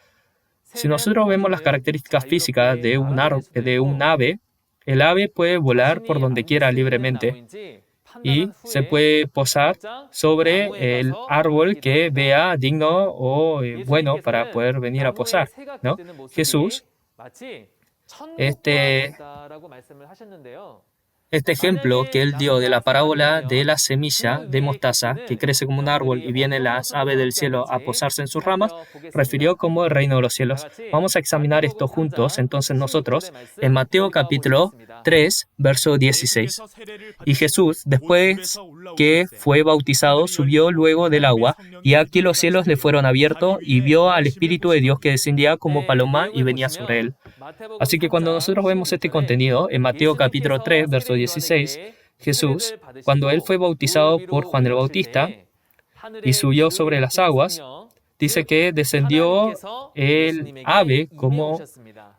Si nosotros vemos las características físicas de un ave, el ave puede volar por donde quiera libremente y se puede posar sobre el árbol que vea digno o bueno para poder venir a posar, ¿no? Jesús Este ejemplo que él dio de la parábola de la semilla de mostaza que crece como un árbol y vienen las aves del cielo a posarse en sus ramas, refirió como el reino de los cielos. Vamos a examinar esto juntos, entonces nosotros, en Mateo capítulo 3, verso 16. Y Jesús, después que fue bautizado, subió luego del agua, y aquí los cielos le fueron abiertos, y vio al Espíritu de Dios que descendía como paloma y venía sobre él. Así que cuando nosotros vemos este contenido, en Mateo capítulo 3, verso 16, Jesús, cuando él fue bautizado por Juan el Bautista y subió sobre las aguas, dice que descendió el ave como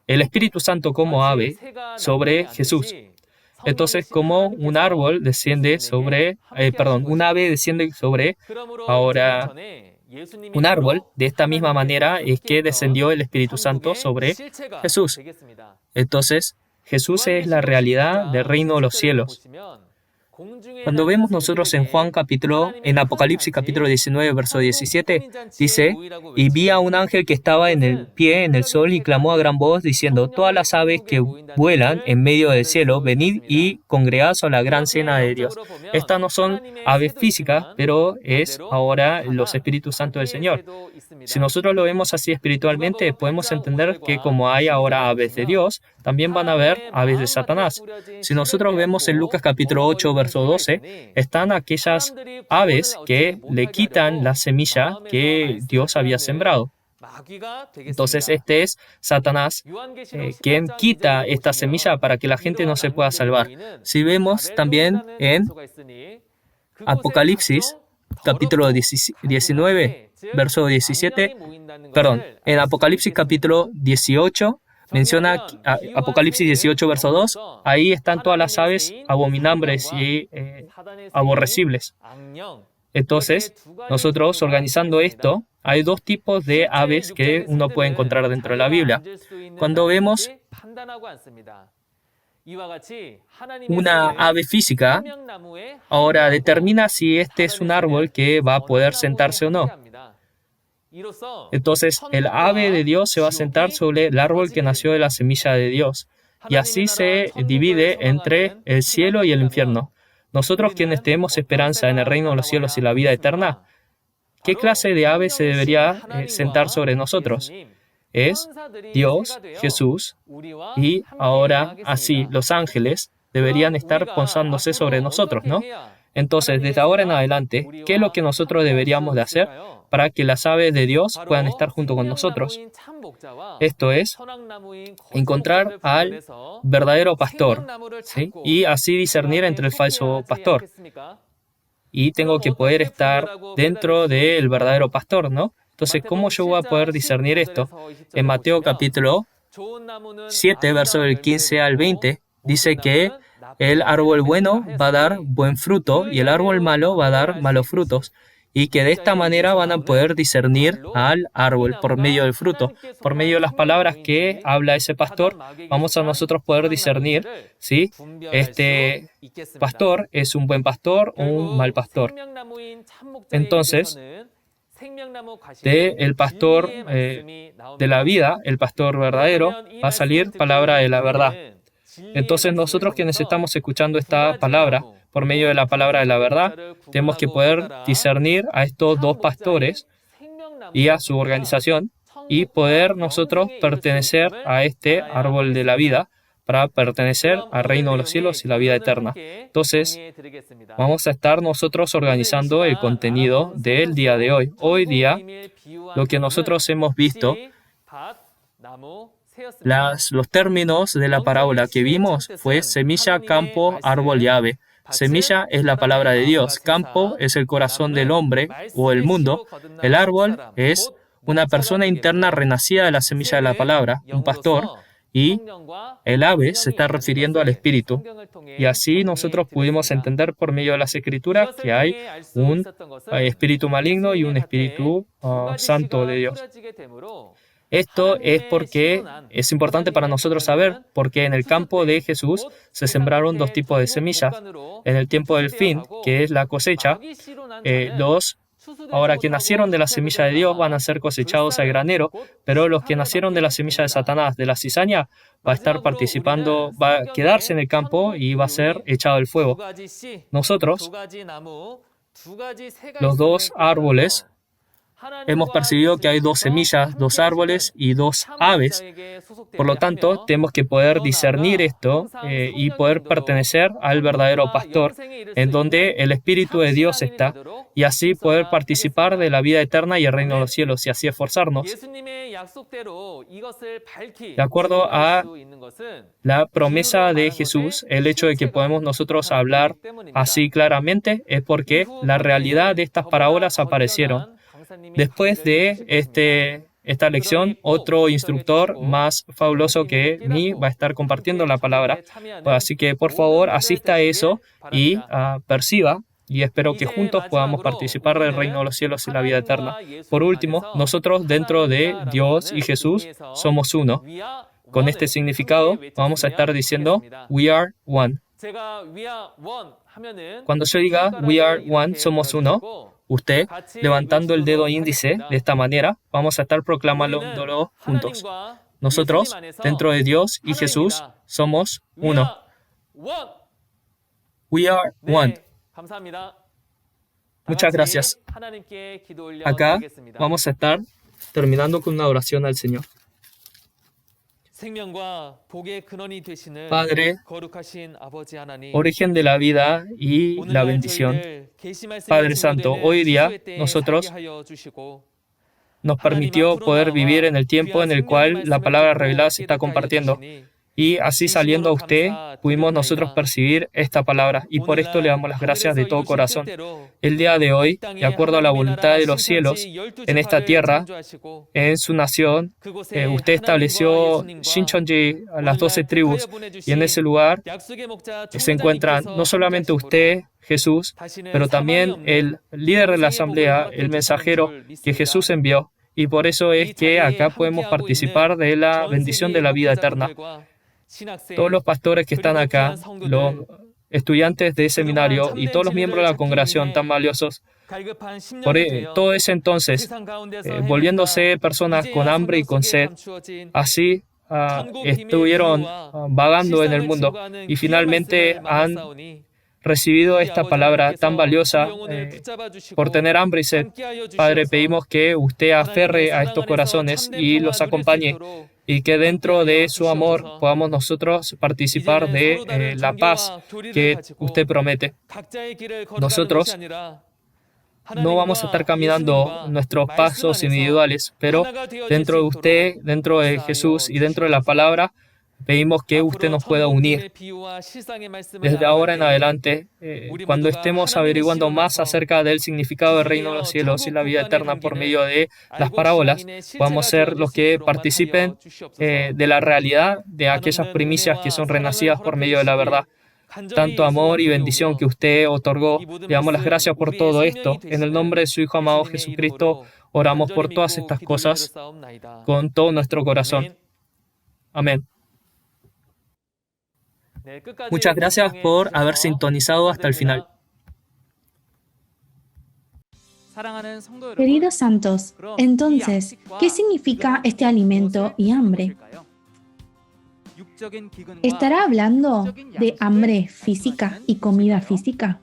el Espíritu Santo como ave sobre Jesús. Entonces, como un árbol desciende sobre, un ave desciende sobre, ahora, un árbol, de esta misma manera es que descendió el Espíritu Santo sobre Jesús. Entonces, Jesús es la realidad del reino de los cielos. Cuando vemos nosotros en Apocalipsis capítulo 19, verso 17, dice, y vi a un ángel que estaba en el pie en el sol y clamó a gran voz diciendo, todas las aves que vuelan en medio del cielo, venid y congregaos a la gran cena de Dios. Estas no son aves físicas, pero es ahora los Espíritus Santos del Señor. Si nosotros lo vemos así espiritualmente, podemos entender que como hay ahora aves de Dios, también van a haber aves de Satanás. Si nosotros vemos en Lucas capítulo 8, verso 12, están aquellas aves que le quitan la semilla que Dios había sembrado. Entonces este es Satanás quien quita esta semilla para que la gente no se pueda salvar. Si vemos también en Apocalipsis capítulo 19, verso 17, en Apocalipsis capítulo 18, menciona Apocalipsis 18, verso 2, ahí están todas las aves abominables y aborrecibles. Entonces, nosotros organizando esto, hay dos tipos de aves que uno puede encontrar dentro de la Biblia. Cuando vemos una ave física, ahora determina si este es un árbol que va a poder sentarse o no. Entonces, el ave de Dios se va a sentar sobre el árbol que nació de la semilla de Dios. Y así se divide entre el cielo y el infierno. Nosotros quienes tenemos esperanza en el reino de los cielos y la vida eterna, ¿qué clase de ave se debería sentar sobre nosotros? Es Dios, Jesús, y ahora así los ángeles deberían estar posándose sobre nosotros, ¿no? Entonces, desde ahora en adelante, ¿qué es lo que nosotros deberíamos de hacer para que las aves de Dios puedan estar junto con nosotros? Esto es, encontrar al verdadero pastor, ¿sí? Y así discernir entre el falso pastor. Y tengo que poder estar dentro del verdadero pastor, ¿no? Entonces, ¿cómo yo voy a poder discernir esto? En Mateo capítulo 7, verso del 15 al 20, dice que el árbol bueno va a dar buen fruto y el árbol malo va a dar malos frutos. Y que de esta manera van a poder discernir al árbol por medio del fruto. Por medio de las palabras que habla ese pastor, vamos a nosotros poder discernir si este pastor es un buen pastor o un mal pastor. Entonces, el pastor de la vida, el pastor verdadero, va a salir palabra de la verdad. Entonces nosotros quienes estamos escuchando esta palabra, por medio de la palabra de la verdad, tenemos que poder discernir a estos dos pastores y a su organización y poder nosotros pertenecer a este árbol de la vida para pertenecer al reino de los cielos y la vida eterna. Entonces, vamos a estar nosotros organizando el contenido del día de hoy. Hoy día, lo que nosotros hemos visto, los términos de la parábola que vimos fue semilla, campo, árbol y ave. Semilla es la palabra de Dios, campo es el corazón del hombre o el mundo, el árbol es una persona interna renacida de la semilla de la palabra, un pastor, y el ave se está refiriendo al espíritu. Y así nosotros pudimos entender por medio de las escrituras que hay un espíritu maligno y un espíritu santo de Dios. Esto es porque es importante para nosotros saber, porque en el campo de Jesús se sembraron dos tipos de semillas. En el tiempo del fin, que es la cosecha, los Ahora, que nacieron de la semilla de Dios van a ser cosechados al granero, pero los que nacieron de la semilla de Satanás, de la cizaña, va a estar participando, va a quedarse en el campo y va a ser echado al fuego. Nosotros, los dos árboles, hemos percibido que hay dos semillas, dos árboles y dos aves. Por lo tanto, tenemos que poder discernir esto y poder pertenecer al verdadero pastor, en donde el Espíritu de Dios está, y así poder participar de la vida eterna y el reino de los cielos, y así esforzarnos. De acuerdo a la promesa de Jesús, el hecho de que podemos nosotros hablar así claramente es porque la realidad de estas parábolas aparecieron. Después de esta lección, otro instructor más fabuloso que mí va a estar compartiendo la palabra. Así que, por favor, asista a eso y perciba, y espero que juntos podamos participar del reino de los cielos y la vida eterna. Por último, nosotros dentro de Dios y Jesús somos uno. Con este significado, vamos a estar diciendo, We are one. Cuando yo diga, We are one, somos uno, usted, levantando el dedo índice de esta manera, vamos a estar proclamándolo juntos. Nosotros, dentro de Dios y Jesús, somos uno. We are one. Muchas gracias. Acá vamos a estar terminando con una oración al Señor. Padre, origen de la vida y la bendición. Padre Santo, hoy día nosotros nos permitió poder vivir en el tiempo en el cual la palabra revelada se está compartiendo. Y así saliendo a usted, pudimos nosotros percibir esta palabra. Y por esto le damos las gracias de todo corazón. El día de hoy, de acuerdo a la voluntad de los cielos, en esta tierra, en su nación, usted estableció Shincheonji, a las 12 tribus. Y en ese lugar se encuentran no solamente usted, Jesús, pero también el líder de la asamblea, el mensajero que Jesús envió. Y por eso es que acá podemos participar de la bendición de la vida eterna. Todos los pastores que están acá, los estudiantes de seminario y todos los miembros de la congregación tan valiosos, por todo ese entonces, volviéndose personas con hambre y con sed, así estuvieron vagando en el mundo y finalmente han recibido esta palabra tan valiosa por tener hambre y sed. Padre, pedimos que usted aferre a estos corazones y los acompañe, y que dentro de su amor podamos nosotros participar de la paz que usted promete. Nosotros no vamos a estar caminando nuestros pasos individuales, pero dentro de usted, dentro de Jesús y dentro de la palabra, pedimos que usted nos pueda unir. Desde ahora en adelante, cuando estemos averiguando más acerca del significado del reino de los cielos y la vida eterna por medio de las parábolas, vamos a ser los que participen de la realidad de aquellas primicias que son renacidas por medio de la verdad. Tanto amor y bendición que usted otorgó, le damos las gracias por todo esto. En el nombre de su Hijo amado Jesucristo, oramos por todas estas cosas con todo nuestro corazón. Amén. Muchas gracias por haber sintonizado hasta el final. Queridos santos, entonces, ¿qué significa este alimento y hambre? ¿Estará hablando de hambre física y comida física?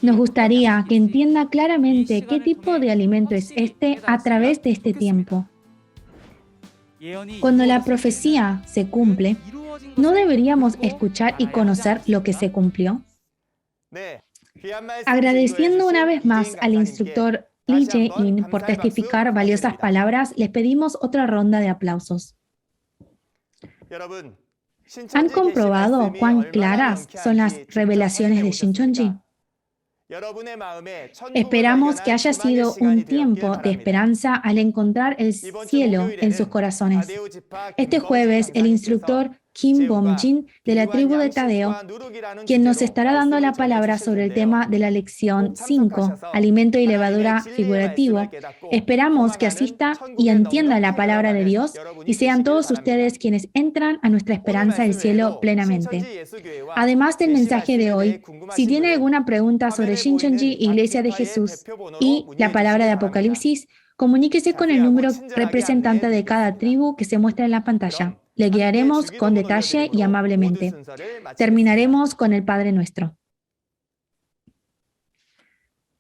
Nos gustaría que entienda claramente qué tipo de alimento es este a través de este tiempo. Cuando la profecía se cumple, ¿no deberíamos escuchar y conocer lo que se cumplió? Agradeciendo una vez más al instructor Lee Jae-in por testificar valiosas palabras, les pedimos otra ronda de aplausos. ¿Han comprobado cuán claras son las revelaciones de Shincheonji? Esperamos que haya sido un tiempo de esperanza al encontrar el cielo en sus corazones. Este jueves, el instructor Kim Bom-jin de la tribu de Tadeo, quien nos estará dando la palabra sobre el tema de la lección 5, alimento y levadura figurativo. Esperamos que asista y entienda la palabra de Dios y sean todos ustedes quienes entran a nuestra esperanza del cielo plenamente. Además del mensaje de hoy, si tiene alguna pregunta sobre Shincheonji, Iglesia de Jesús y la palabra de Apocalipsis, comuníquese con el número representante de cada tribu que se muestra en la pantalla. Le guiaremos con detalle y amablemente. Terminaremos con el Padre Nuestro.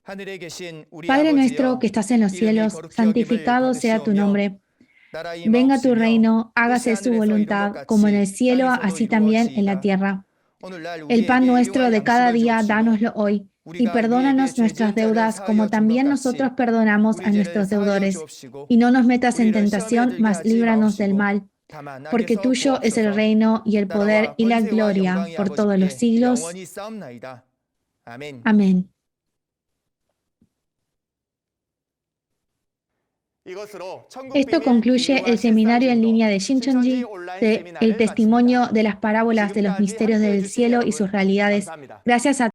Padre nuestro que estás en los cielos, santificado sea tu nombre. Venga tu reino, hágase su voluntad, como en el cielo, así también en la tierra. El pan nuestro de cada día, dánoslo hoy, y perdónanos nuestras deudas, como también nosotros perdonamos a nuestros deudores. Y no nos metas en tentación, mas líbranos del mal. Porque tuyo es el reino y el poder y la gloria por todos los siglos. Amén. Esto concluye el seminario en línea de Shincheonji, el testimonio de las parábolas de los misterios del cielo y sus realidades. Gracias a